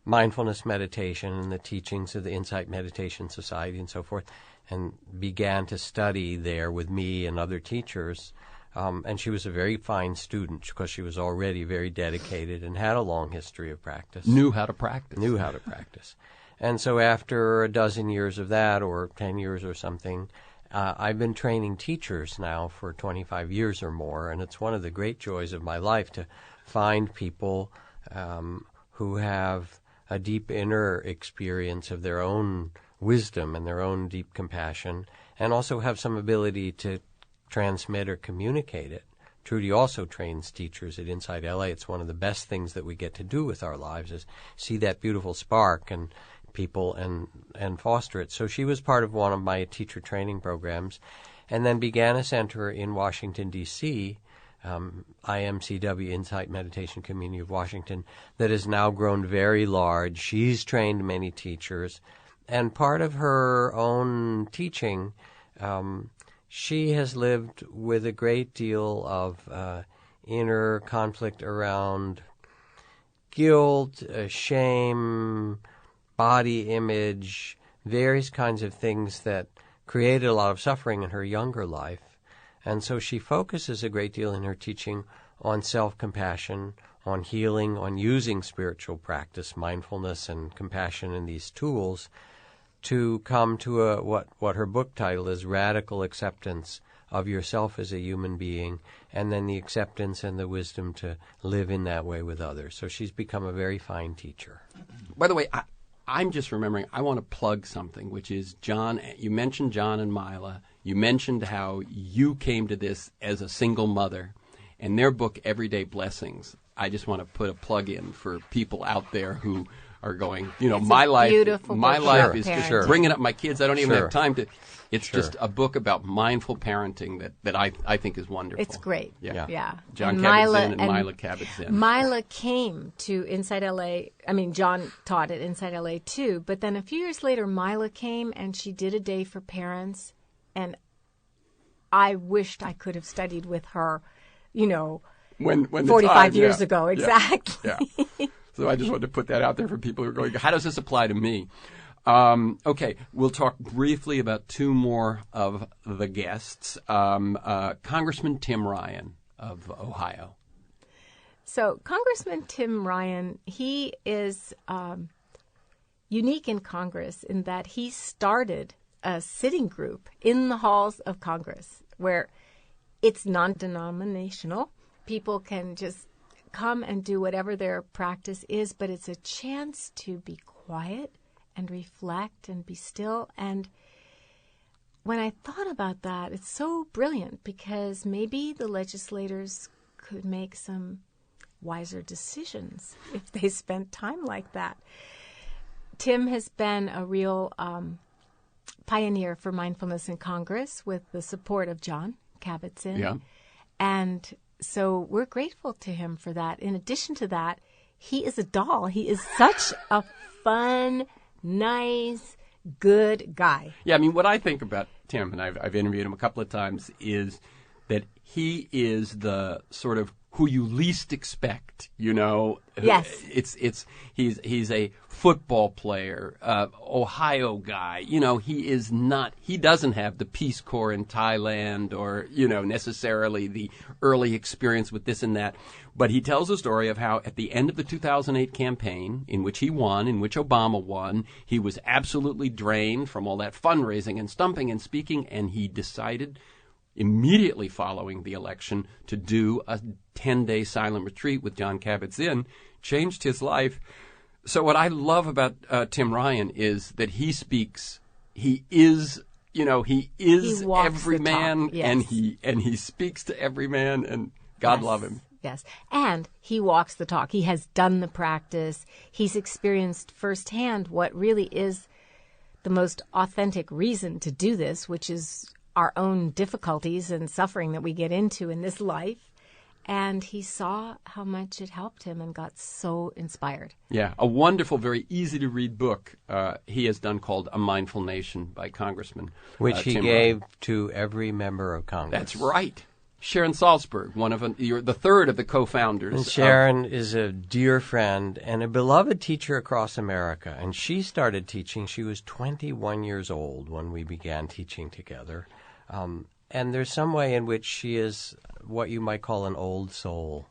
Speaker 2: mindfulness meditation and the teachings of the Insight Meditation Society and so forth, and began to study there with me and other teachers. And she was a very fine student because she was already very dedicated and had a long history of practice.
Speaker 1: Knew how to practice.
Speaker 2: And so after a dozen years of that, or 10 years or something, I've been training teachers now for 25 years or more, and it's one of the great joys of my life to find people who have a deep inner experience of their own wisdom and their own deep compassion, and also have some ability to transmit or communicate it. Trudy also trains teachers at InsightLA. It's one of the best things that we get to do with our lives, is see that beautiful spark and people and foster it. So she was part of one of my teacher training programs, and then began a center in Washington, D.C., IMCW, Insight Meditation Community of Washington, that has now grown very large. She's trained many teachers, and part of her own teaching, she has lived with a great deal of inner conflict around guilt, shame, body image, various kinds of things that created a lot of suffering in her younger life. And so she focuses a great deal in her teaching on self-compassion, on healing, on using spiritual practice, mindfulness and compassion and these tools to come to what her book title is, Radical Acceptance of Yourself as a Human Being, and then the acceptance and the wisdom to live in that way with others. So she's become a very fine teacher.
Speaker 1: By the way, I'm just remembering, I want to plug something, which is John. You mentioned John and Mila. You mentioned how you came to this as a single mother, and their book, Everyday Blessings. I just want to put a plug in for people out there who are going, my life is just bringing up my kids. I don't even have time to. It's just a book about mindful parenting that I think is wonderful.
Speaker 3: It's great. Yeah.
Speaker 1: Jon Kabat-Zinn and Mila Kabat-Zinn.
Speaker 3: Mila came to InsightLA. I mean, John taught at InsightLA too, but then a few years later, Mila came and she did a day for parents, and I wished I could have studied with her,
Speaker 1: when
Speaker 3: 45 years ago, exactly.
Speaker 1: Yeah. So I just wanted to put that out there for people who are going, how does this apply to me? Okay, we'll talk briefly about two more of the guests. Congressman Tim Ryan of Ohio.
Speaker 3: So Congressman Tim Ryan, he is unique in Congress in that he started a sitting group in the halls of Congress where it's non-denominational. People can just come and do whatever their practice is, but it's a chance to be quiet and reflect and be still. And when I thought about that, it's so brilliant because maybe the legislators could make some wiser decisions if they spent time like that. Tim has been a real pioneer for mindfulness in Congress with the support of Jon Kabat-Zinn.
Speaker 1: Yeah.
Speaker 3: And so we're grateful to him for that. In addition to that, he is a doll. He is such a fun, nice, good guy.
Speaker 1: Yeah, I mean, what I think about Tim, and I've interviewed him a couple of times, is that he is the sort of who you least expect,
Speaker 3: Yes.
Speaker 1: He's a football player, Ohio guy. He doesn't have the Peace Corps in Thailand or, necessarily the early experience with this and that. But he tells a story of how at the end of the 2008 campaign, in which he won, in which Obama won, he was absolutely drained from all that fundraising and stumping and speaking, and he decided immediately following the election to do a 10-day silent retreat with Jon Kabat-Zinn, changed his life. So what I love about Tim Ryan is that he speaks, he is every man,
Speaker 3: yes.
Speaker 1: and he speaks to every man, and God love him.
Speaker 3: Yes, and he walks the talk. He has done the practice. He's experienced firsthand what really is the most authentic reason to do this, which is our own difficulties and suffering that we get into in this life. And he saw how much it helped him and got so inspired.
Speaker 1: Yeah, a wonderful, very easy-to-read book he has done called A Mindful Nation by Congressman
Speaker 2: which he
Speaker 1: Tim
Speaker 2: gave
Speaker 1: Ryan.
Speaker 2: to every member of Congress.
Speaker 1: That's right. Sharon Salzberg, you're the third of the co-founders.
Speaker 2: And Sharon is a dear friend and a beloved teacher across America. And she started teaching. She was 21 years old when we began teaching together. And there's some way in which she is what you might call an old soul.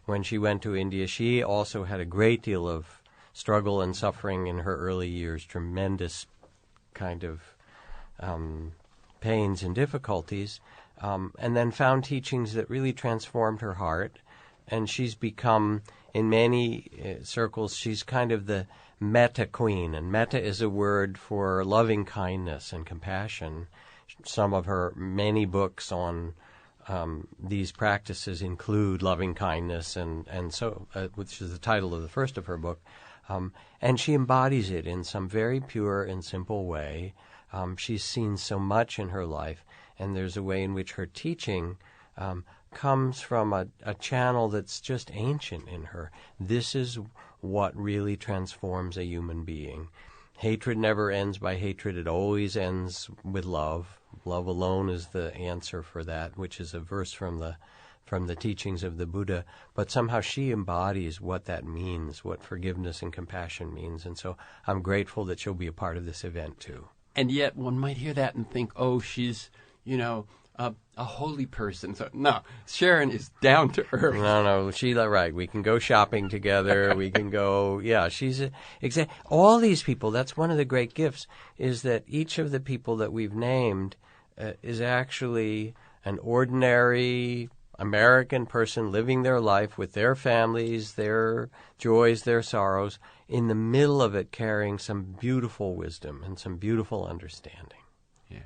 Speaker 2: When she went to India, she also had a great deal of struggle and suffering in her early years, tremendous kind of pains and difficulties, and then found teachings that really transformed her heart. And she's become, in many circles, she's kind of the metta queen. And metta is a word for loving kindness and compassion. Some of her many books on these practices include loving kindness, and so which is the title of the first of her book. And she embodies it in some very pure and simple way. She's seen so much in her life, and there's a way in which her teaching comes from a channel that's just ancient in her. This is what really transforms a human being. Hatred never ends by hatred. It always ends with love. Love alone is the answer for that, which is a verse from the teachings of the Buddha. But somehow she embodies what that means, what forgiveness and compassion means. And so I'm grateful that she'll be a part of this event, too.
Speaker 1: And yet one might hear that and think, oh, she's, a holy person. So, no, Sharon is down to earth.
Speaker 2: No, she's right. We can go shopping together. We can go, she's all these people. That's one of the great gifts, is that each of the people that we've named is actually an ordinary American person living their life with their families, their joys, their sorrows, in the middle of it carrying some beautiful wisdom and some beautiful understanding.
Speaker 1: Yeah.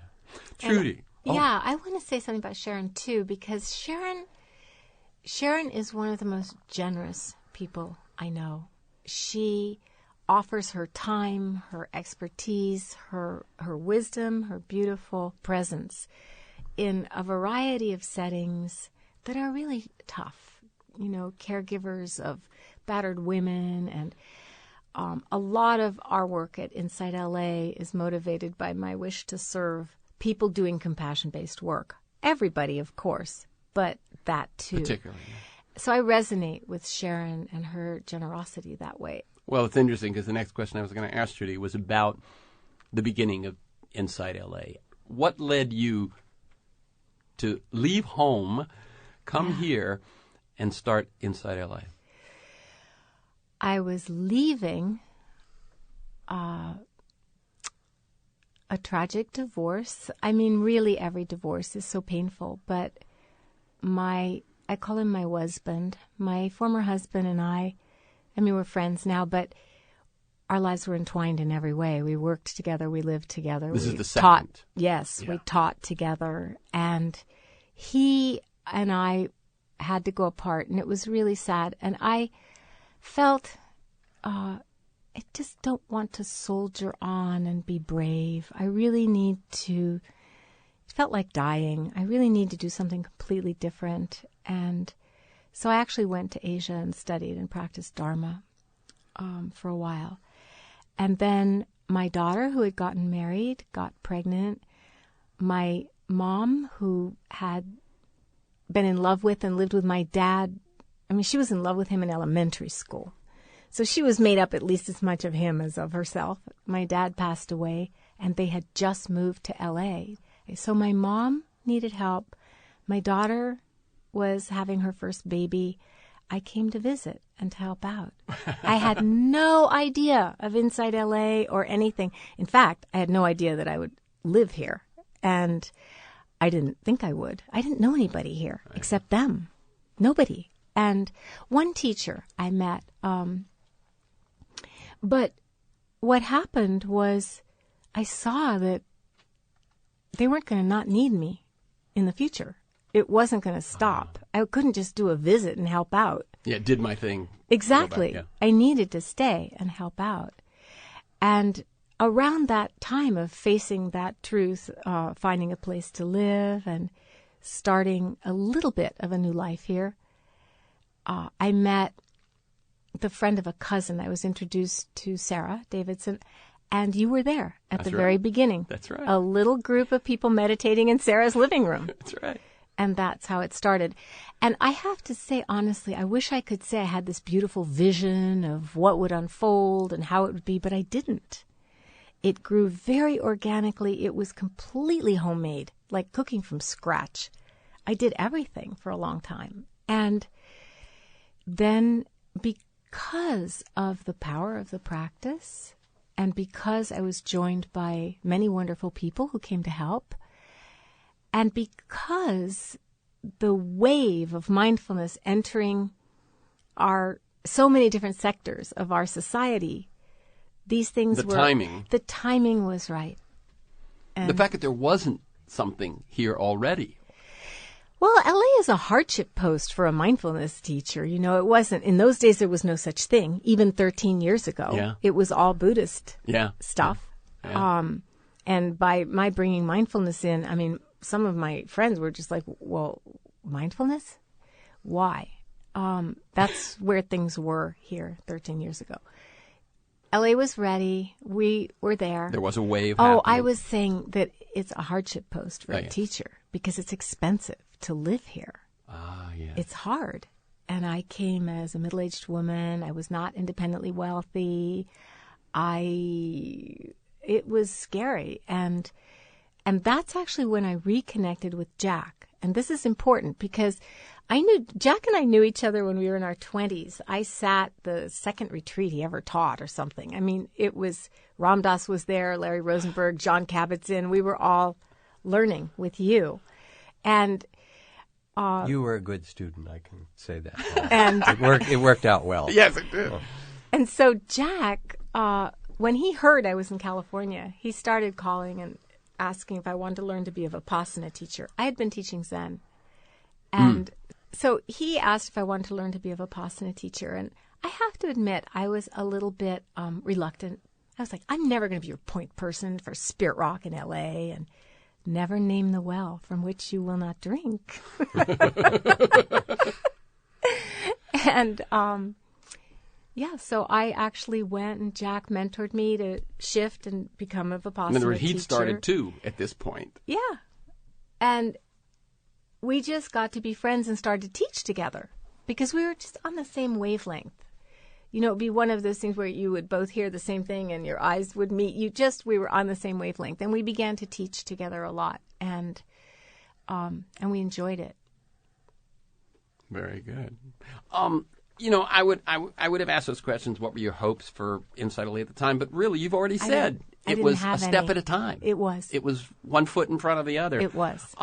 Speaker 1: Trudy.
Speaker 3: Yeah, I want to say something about Sharon, too, because Sharon is one of the most generous people I know. She offers her time, her expertise, her wisdom, her beautiful presence in a variety of settings that are really tough. Caregivers of battered women, and a lot of our work at InsightLA is motivated by my wish to serve people doing compassion-based work. Everybody, of course, but that too.
Speaker 1: Particularly.
Speaker 3: So I resonate with Sharon and her generosity that way.
Speaker 1: Well, it's interesting because the next question I was going to ask Trudy was about the beginning of InsightLA. What led you to leave home, come here, and start InsightLA?
Speaker 3: I was leaving a tragic divorce. I mean, really every divorce is so painful, but I call him my husband. My former husband and I mean, we're friends now, but our lives were entwined in every way. We worked together, we lived together.
Speaker 1: This
Speaker 3: we
Speaker 1: is the second.
Speaker 3: Yes, we taught together, and he and I had to go apart, and it was really sad. And I felt I just don't want to soldier on and be brave. I really need to, it felt like dying. I really need to do something completely different. And so I actually went to Asia and studied and practiced Dharma for a while. And then my daughter, who had gotten married, got pregnant. My mom, who had been in love with and lived with my dad, she was in love with him in elementary school. So she was made up at least as much of him as of herself. My dad passed away, and they had just moved to L.A. So my mom needed help. My daughter was having her first baby. I came to visit and to help out. I had no idea of InsightLA or anything. In fact, I had no idea that I would live here, and I didn't think I would. I didn't know anybody here except them. Nobody. And one teacher I met. But what happened was I saw that they weren't going to not need me in the future. It wasn't going to stop. I couldn't just do a visit and help out.
Speaker 1: Yeah, did my thing.
Speaker 3: Exactly.
Speaker 1: Back,
Speaker 3: I needed to stay and help out. And around that time of facing that truth, finding a place to live and starting a little bit of a new life here, I met the friend of a cousin. I was introduced to Sarah Davidson, and you were there at the very beginning.
Speaker 1: That's right.
Speaker 3: A little group of people meditating in Sarah's living room.
Speaker 1: That's right.
Speaker 3: And that's how it started. And I have to say, honestly, I wish I could say I had this beautiful vision of what would unfold and how it would be, but I didn't. It grew very organically. It was completely homemade, like cooking from scratch. I did everything for a long time. And then because of the power of the practice, and because I was joined by many wonderful people who came to help, and because the wave of mindfulness entering so many different sectors of our society, these things
Speaker 1: the timing
Speaker 3: was right. And
Speaker 1: the fact that there wasn't something here already.
Speaker 3: Well, LA is a hardship post for a mindfulness teacher. You know, it wasn't. In those days, there was no such thing. Even 13 years ago,
Speaker 1: Yeah.
Speaker 3: It was all Buddhist stuff.
Speaker 1: Yeah.
Speaker 3: And by my bringing mindfulness in, I mean, some of my friends were just like, well, mindfulness? Why? That's where things were here 13 years ago. LA was ready. We were there.
Speaker 1: There was a wave
Speaker 3: Oh,
Speaker 1: happening.
Speaker 3: I was saying that it's a hardship post for a
Speaker 1: yes.
Speaker 3: teacher because it's expensive to live here.
Speaker 1: Yeah.
Speaker 3: It's hard. And I came as a middle-aged woman. I was not independently wealthy. It was scary. And that's actually when I reconnected with Jack. And this is important because Jack and I knew each other when we were in our 20s. I sat the second retreat he ever taught or something. I mean, it was, Ram Dass was there, Larry Rosenberg, Jon Kabat-Zinn. We were all learning with you. And
Speaker 2: you were a good student, I can say that.
Speaker 3: And
Speaker 2: It worked out well.
Speaker 1: Yes, it did.
Speaker 3: And so Jack, when he heard I was in California, he started calling and asking if I wanted to learn to be a Vipassana teacher. I had been teaching Zen. And so he asked if I wanted to learn to be a Vipassana teacher. And I have to admit, I was a little bit reluctant. I was like, I'm never going to be your point person for Spirit Rock in L.A. and never name the well from which you will not drink. And so I actually went, and Jack mentored me to shift and become a Vipassana
Speaker 1: In other words,
Speaker 3: teacher.
Speaker 1: he'd started too at this point.
Speaker 3: Yeah. And we just got to be friends and started to teach together because we were just on the same wavelength. You know, it'd be one of those things where you would both hear the same thing and your eyes would meet. We were on the same wavelength. And we began to teach together a lot. And we enjoyed it.
Speaker 1: Very good. You know, I would have asked those questions. What were your hopes for InsightLA at the time? But really, you've already said
Speaker 3: I
Speaker 1: it
Speaker 3: didn't
Speaker 1: was
Speaker 3: have
Speaker 1: a step
Speaker 3: any.
Speaker 1: at a time.
Speaker 3: It was.
Speaker 1: It was one foot in front of the other.
Speaker 3: It was.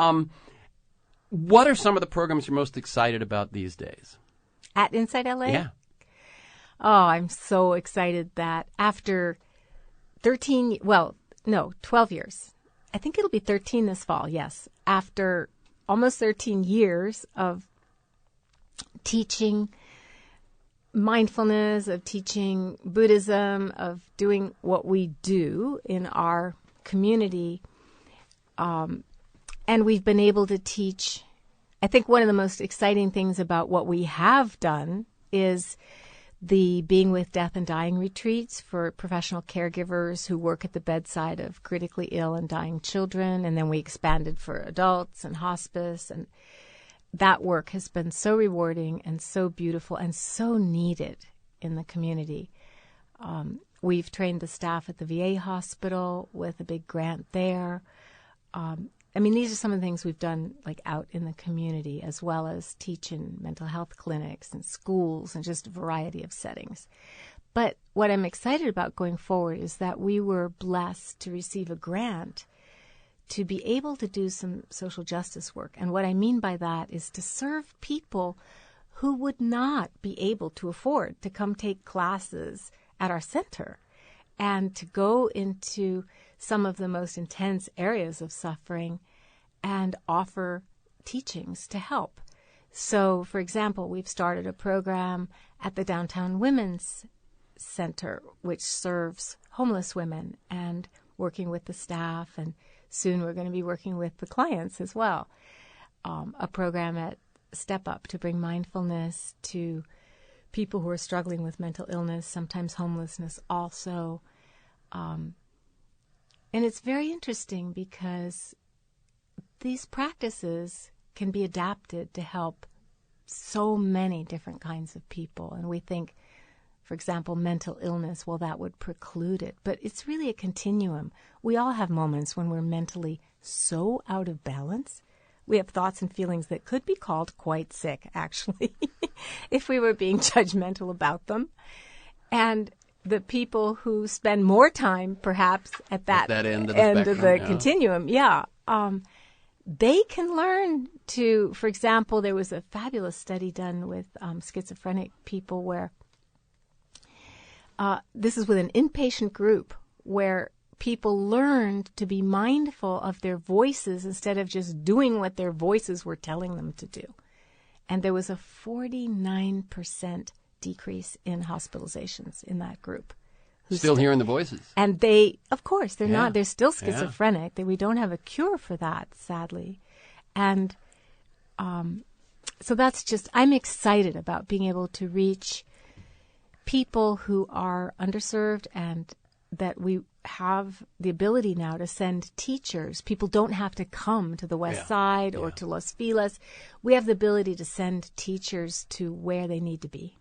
Speaker 1: What are some of the programs you're most excited about these days?
Speaker 3: At InsightLA?
Speaker 1: Yeah.
Speaker 3: Oh, I'm so excited that after 12 years. I think it'll be 13 this fall, yes. After almost 13 years of teaching mindfulness, of teaching Buddhism, of doing what we do in our community, and we've been able to teach. I think one of the most exciting things about what we have done is the Being with Death and Dying retreats for professional caregivers who work at the bedside of critically ill and dying children. And then we expanded for adults and hospice. And that work has been so rewarding and so beautiful and so needed in the community. We've trained the staff at the VA hospital with a big grant there. I mean, these are some of the things we've done like out in the community, as well as teach in mental health clinics and schools and just a variety of settings. But what I'm excited about going forward is that we were blessed to receive a grant to be able to do some social justice work. And what I mean by that is to serve people who would not be able to afford to come take classes at our center and to go into some of the most intense areas of suffering and offer teachings to help. So, for example, we've started a program at the Downtown Women's Center, which serves homeless women and working with the staff, and soon we're going to be working with the clients as well. A program at Step Up to bring mindfulness to people who are struggling with mental illness, sometimes homelessness also. And it's very interesting because these practices can be adapted to help so many different kinds of people. And we think, for example, mental illness, well, that would preclude it. But it's really a continuum. We all have moments when we're mentally so out of balance. We have thoughts and feelings that could be called quite sick, actually, if we were being judgmental about them. And the people who spend more time, perhaps, at that
Speaker 1: end of
Speaker 3: the continuum, they can learn to, for example, there was a fabulous study done with schizophrenic people where this is with an inpatient group where people learned to be mindful of their voices instead of just doing what their voices were telling them to do. And there was a 49% decrease in hospitalizations in that group.
Speaker 1: Still hearing the voices.
Speaker 3: And they, of course, they're still schizophrenic. We don't have a cure for that, sadly. And so that's just, I'm excited about being able to reach people who are underserved, and that we have the ability now to send teachers. People don't have to come to the West Side or to Los Feliz. We have the ability to send teachers to where they need to be.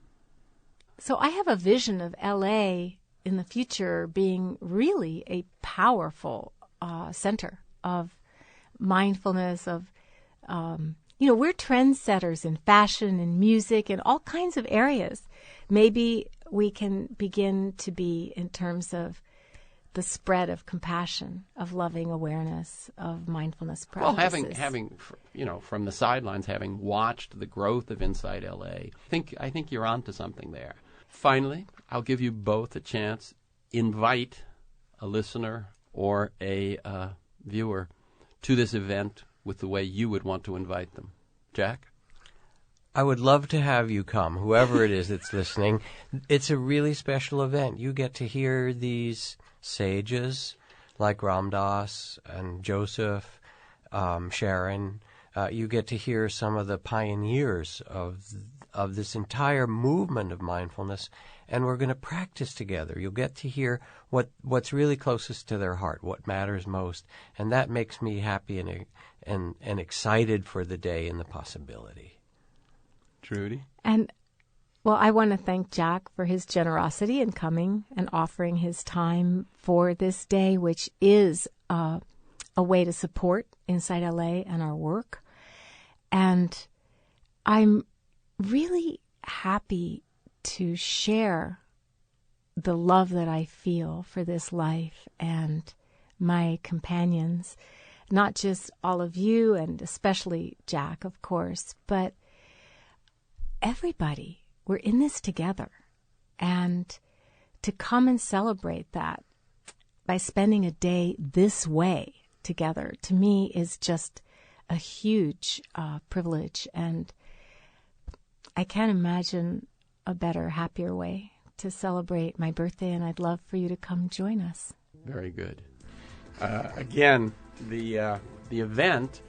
Speaker 3: So I have a vision of LA in the future being really a powerful center of mindfulness, of, we're trendsetters in fashion and music and all kinds of areas. Maybe we can begin to be in terms of the spread of compassion, of loving awareness, of mindfulness practices.
Speaker 1: Well, having from the sidelines, having watched the growth of InsightLA, I think you're onto something there. Finally, I'll give you both a chance. Invite a listener or a viewer to this event with the way you would want to invite them. Jack?
Speaker 2: I would love to have you come, whoever it is that's listening. It's a really special event. You get to hear these sages like Ram Dass and Joseph, Sharon. You get to hear some of the pioneers of this entire movement of mindfulness, and we're going to practice together. You'll get to hear what's really closest to their heart, what matters most, and that makes me happy and excited for the day and the possibility.
Speaker 1: Trudy?
Speaker 3: And, well, I want to thank Jack for his generosity in coming and offering his time for this day, which is a way to support InsightLA and our work. And I'm really happy to share the love that I feel for this life and my companions, not just all of you and especially Jack, of course, but everybody. We're in this together. And to come and celebrate that by spending a day this way together, to me, is just a huge privilege. And I can't imagine a better, happier way to celebrate my birthday, and I'd love for you to come join us.
Speaker 1: Very good. Again, the event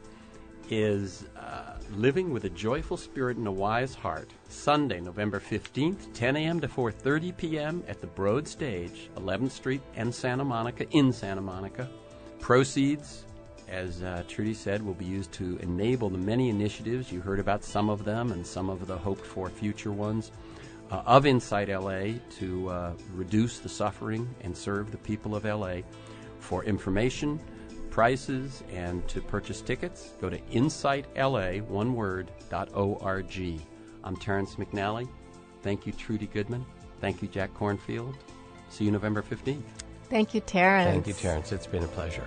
Speaker 1: is Living with a Joyful Spirit and a Wise Heart, Sunday, November 15th, 10 a.m. to 4:30 p.m. at the Broad Stage, 11th Street and Santa Monica, in Santa Monica. Proceeds, as Trudy said, will be used to enable the many initiatives, you heard about some of them and some of the hoped-for future ones, of InsightLA to reduce the suffering and serve the people of LA. For information, prices, and to purchase tickets, go to InsightLA, one word, .org. I'm Terrence McNally. Thank you, Trudy Goodman. Thank you, Jack Cornfield. See you November 15th.
Speaker 3: Thank you, Terrence.
Speaker 2: Thank you, Terrence. It's been a pleasure.